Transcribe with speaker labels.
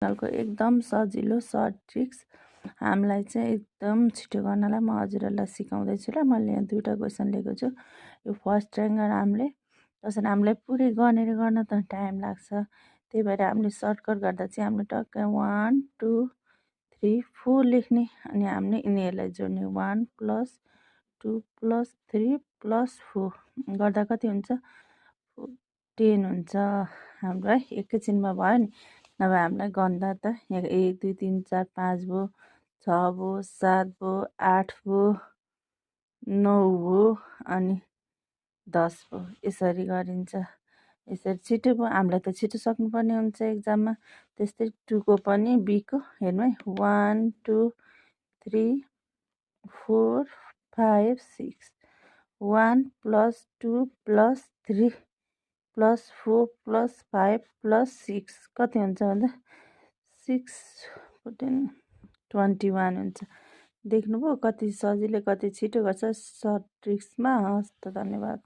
Speaker 1: खालको एकदम सजिलो सर्ट ट्रिक्स हामीलाई चाहिँ एकदम छिटो गर्नलाई म हजुरहरूलाई सिकाउँदैछु ल। मैले यहाँ दुईवटा क्वेसन लिएको छु। यो फर्स्ट ट्रायङ्गल हामीले त्यसरी हामीलाई पुरै गनेर गर्न त टाइम लाग्छ, त्यही भएर हामीले सर्टकट गर्दा चाहिँ हामीले टक्कै 1 2 3 4 लेख्ने अनि हामीले यिनीहरूलाई जोड्ने 1 + 2 + 3 + 4 गर्दा कति हुन्छ 10 हुन्छ हाम्रो है। एकैछिनमा भयो नि, नभए हामीलाई गर्दा त यहाँ 1 2 3 4 5 भयो, 6 भयो, 7 भयो, 8 भयो, 9 भयो अनि 10 भयो, यसरी गरिन्छ। यसरी छिटो भयो, हामीलाई त छिटो सक्नुपर्ने हुन्छ एक्जाममा। त्यस्तै 2 को पनि B को हेर्नु है 1 2 3 4 5 6 1 + 2 + 3 + 4 + 5 + 6 कति हुन्छ भन्दा 6 10 21 हुन्छ। देख्नुभयो कति सजिलै कति छिटो गर्छ सर्ट ट्रिक्समा। हस् त धन्यवाद।